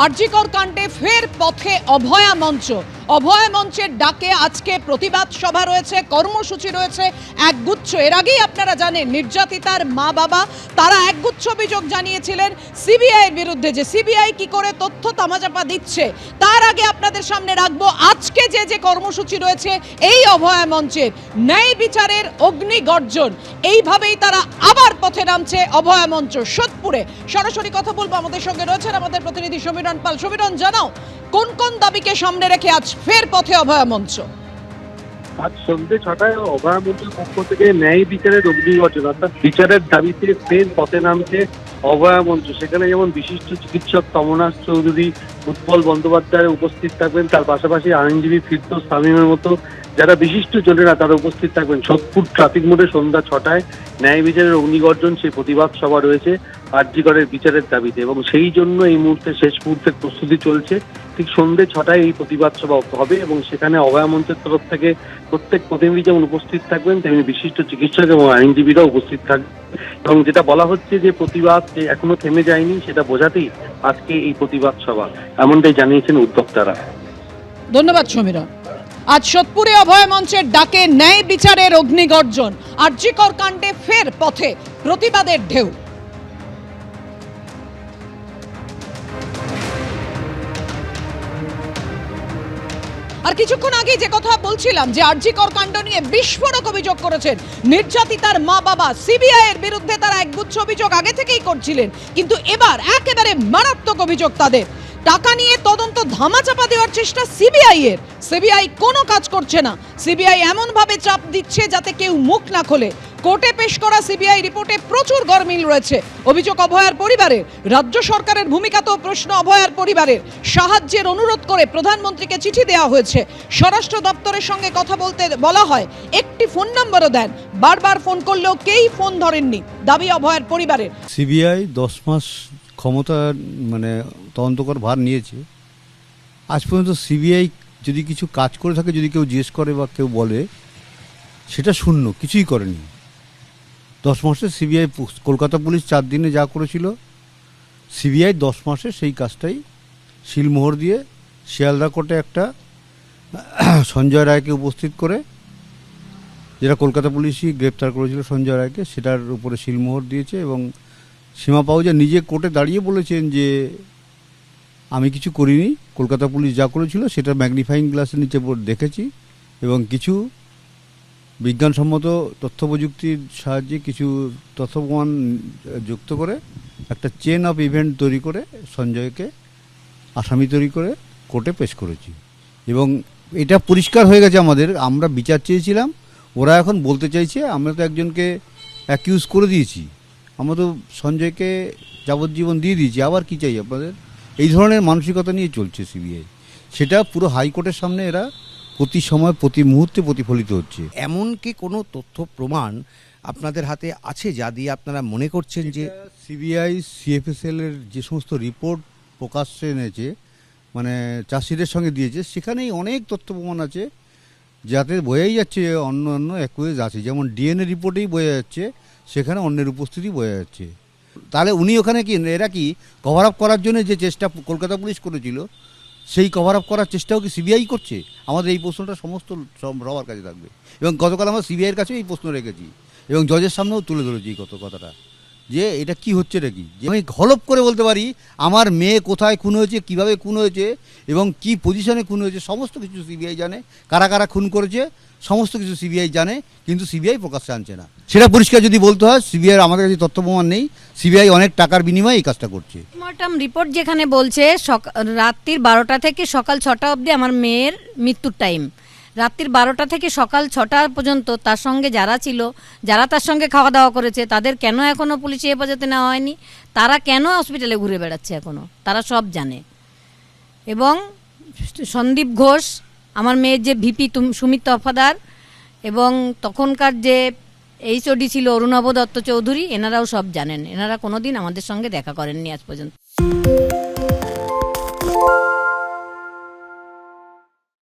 আরজিকর কাণ্ডে ফের পথে অভয়া মঞ্চ। অভয়া মঞ্চের ডাকে আজকে প্রতিবাদ সভা রয়েছে, কর্মসূচি রয়েছে একগুচ্ছ। এর আগেই আপনারা জানেন নির্যাতিতার মা বাবা তারা একগুচ্ছ অভিযোগ জানিয়েছিলেন সিবিআই এর বিরুদ্ধে, যে সিবিআই কি করে তথ্য তামাচাপা দিচ্ছে। তার আগে আপনাদের সামনে রাখবো আজকে যে কর্মসূচি রয়েছে এই অভয়া মঞ্চের, ন্যায় বিচারের অগ্নিগর্জন। এইভাবেই তারা আবার পথে নামছে অভয়া মঞ্চ সোদপুরে। সরাসরি কথা বলবো, আমাদের সঙ্গে রয়েছেন আমাদের প্রতিনিধি সমীরণ পাল। সমীরণ, জানাও কোন কোন দাবিকে সামনে রেখে আজ ফের পথে অভয়া মঞ্চ? আজ সন্ধ্যে 6টায় অভয়া মঞ্চের পক্ষ থেকে ন্যায় বিচারের অগ্নিগর্জন অর্থাৎ বিচারের দাবিতে ফের পথে নামছে অভয়া মঞ্চ। সেখানে যেমন বিশিষ্ট চিকিৎসক তমনাশ চৌধুরী, উৎপল বন্দ্যোপাধ্যায় উপস্থিত থাকবেন, তার পাশাপাশি আইনজীবী ফিরদৌস তামিমের মতো যারা বিশিষ্ট জনেরা তারা উপস্থিত থাকবেন। সোদপুর ট্রাফিক মোড়ে সন্ধ্যা 6টায় ন্যায় বিচারের অগ্নিগর্জন সেই প্রতিবাদ সভা রয়েছে আরজিকরের বিচারের দাবিতে, এবং সেই জন্য এই মুহূর্তে শেষ মুহূর্তের প্রস্তুতি চলছে। ঠিক সন্ধ্যে 6টায় এই প্রতিবাদ সভা হবে এবং সেখানে অভয়া মঞ্চের তরফ থেকে প্রত্যেক প্রতিনিধি যেমন উপস্থিত থাকবেন তেমনি বিশিষ্ট চিকিৎসক এবং আইনজীবীরা উপস্থিত থাকবেন। এবং যেটা বলা হচ্ছে যে প্রতিবাদ এখনো থেমে যায়নি, সেটা বোঝাতেই আজকে এই প্রতিবাদ সভা, এমনটাই জানিয়েছেন উদ্যোক্তারা। ধন্যবাদ সমীরণ। আজ সোদপুরে অভয় মঞ্চের ডাকে ন্যায় বিচারের অগ্নিগর্জন। আরজিকর কাণ্ডে ফের পথে প্রতিবাদের ঢেউ। আর কিছুক্ষণ আগে যে কথা বলছিলাম যে আরজিকর কাণ্ড নিয়ে বিস্ফোরক অভিযোগ করেছেন নির্যাতিতার মা বাবা। সিবিআই এর বিরুদ্ধে তারা একগুচ্ছ অভিযোগ আগে থেকেই করছিলেন, কিন্তু এবার একেবারে মারাত্মক অভিযোগ তাদের। টাকা নিয়ে তদন্ত ধামাচাপা দেওয়ার চেষ্টা সিবিআই এর। সিবিআই কোনো কাজ করছে না। সিবিআই এমন ভাবে চাপ দিচ্ছে যাতে কেউ মুখ না খোলে। কোর্টে পেশ করা সিবিআই রিপোর্টে প্রচুর গরমিল রয়েছে। অভিযোগ অভয়ার পরিবারের। রাজ্য সরকারের ভূমিকাতেও প্রশ্ন অভয়ার পরিবারের। সাহায্যের অনুরোধ করে প্রধানমন্ত্রীকে চিঠি দেওয়া হয়েছে। স্বরাষ্ট্র দপ্তরের সঙ্গে কথা বলতে বলা হয়, একটি ফোন নম্বরও দেন, বারবার ফোন করলেও কেই ফোন ধরেননি, দাবি অভয়ার পরিবারের। সিবিআই 10 মাস ক্ষমতা তদন্তকর ভার নিয়েছে। আজ পর্যন্ত সিবিআই যদি কিছু কাজ করে থাকে, যদি কেউ জিজ্ঞেস করে বা কেউ বলে, সেটা শূন্য, কিছুই করেনি। 10 মাসে সিবিআই, কলকাতা পুলিশ 4 দিনে যা করেছিল, সিবিআই 10 মাসে সেই কাজটাই শিলমোহর দিয়ে শিয়ালদা কোর্টে একটা সঞ্জয় রায়কে উপস্থিত করে, যেটা কলকাতা পুলিশই গ্রেপ্তার করেছিল সঞ্জয় রায়কে, সেটার উপরে শিলমোহর দিয়েছে। এবং সীমা পাউজা নিজে কোর্টে দাঁড়িয়ে বলেছেন যে আমি কিছু করিনি, কলকাতা পুলিশ যা করেছিল সেটা ম্যাগনিফাইং গ্লাসের নিচে দেখেছি এবং কিছু বিজ্ঞানসম্মত তথ্য প্রযুক্তির সাহায্যে কিছু তথ্য প্রমাণ যুক্ত করে একটা চেন অফ ইভেন্ট তৈরি করে সঞ্জয়কে আসামি তৈরি করে কোর্টে পেশ করেছি। এবং এটা পরিষ্কার হয়ে গেছে আমাদের, আমরা বিচার চেয়েছিলাম, ওরা এখন বলতে চাইছে আমরা তো একজনকে অ্যাকিউজ করে দিয়েছি, আমরা তো সঞ্জয়কে যাবজ্জীবন দিয়ে দিয়েছি, আবার কি চাই আপনাদের? এই ধরনের মানসিকতা নিয়ে চলছে সিবিআই। সেটা পুরো হাইকোর্টের সামনে এরা প্রতি সময় প্রতি মুহূর্তে প্রতিফলিত হচ্ছে। এমন কি কোনো তথ্য প্রমাণ আপনাদের হাতে আছে যা দিয়ে আপনারা মনে করছেন যে সিবিআই সিএফএসএল এর যে সমস্ত রিপোর্ট প্রকাশ্যে এনেছে, মানে চাষিদের সঙ্গে দিয়েছে, সেখানেই অনেক তথ্য প্রমাণ আছে যাতে বোঝাই যাচ্ছে অন্য অ্যাকুয়েজ আছে। যেমন ডিএনএ রিপোর্টেই বোঝা যাচ্ছে সেখানে অন্যের উপস্থিতি বোঝা যাচ্ছে। তাহলে উনি ওখানে কি, এরা কি কভার আপ করার জন্য যে চেষ্টা কলকাতা পুলিশ করেছিল, সেই কভার আপ করার চেষ্টাও কি সিবিআই করছে? আমাদের এই প্রশ্নটা সমস্ত সবার কাছে থাকবে। এবং গতকাল আমরা সিবিআইয়ের কাছেও এই প্রশ্ন রেখেছি এবং জজের সামনেও তুলে ধরেছি এই কথাটা, যে এটা কি হচ্ছে, এটা কি। আমি হলপ করে বলতে পারি আমার মেয়ে কোথায় খুন হয়েছে, কিভাবে খুন হয়েছে এবং কি পজিশনে খুন হয়েছে, সমস্ত কিছু সিবিআই জানে। কারা কারা খুন করেছে সমস্ত কিছু সিবিআই জানে, কিন্তু সিবিআই প্রকাশ্যে আনছে না। সেটা পরিষ্কার যদি বলতে হয়, সিবিআই আমাদের কাছে তথ্য প্রমাণ নেই, সিবিআই অনেক টাকার বিনিময়ে এই কাজটা করছে। পোস্টমর্টম রিপোর্ট যেখানে বলছে রাত্রির 12টা থেকে সকাল 6টা অবধি আমার মেয়ের মৃত্যুর টাইম, রাত্রির 12টা থেকে সকাল 6টা পর্যন্ত তার সঙ্গে যারা ছিল, যারা তার সঙ্গে খাওয়া দাওয়া করেছে, তাদের কেন এখনও পুলিশে হেফাজতে নেওয়া হয়নি, তারা কেন হসপিটালে ঘুরে বেড়াচ্ছে এখনও, তারা সব জানে। এবং সন্দীপ ঘোষ, আমার মেয়ের যে ভিপি সুমিত তফাদার, এবং তখনকার যে এইচওডি ছিল অরুণাভ দত্ত চৌধুরী, এনারাও সব জানেন। এনারা কোনোদিন আমাদের সঙ্গে দেখা করেননি আজ পর্যন্ত।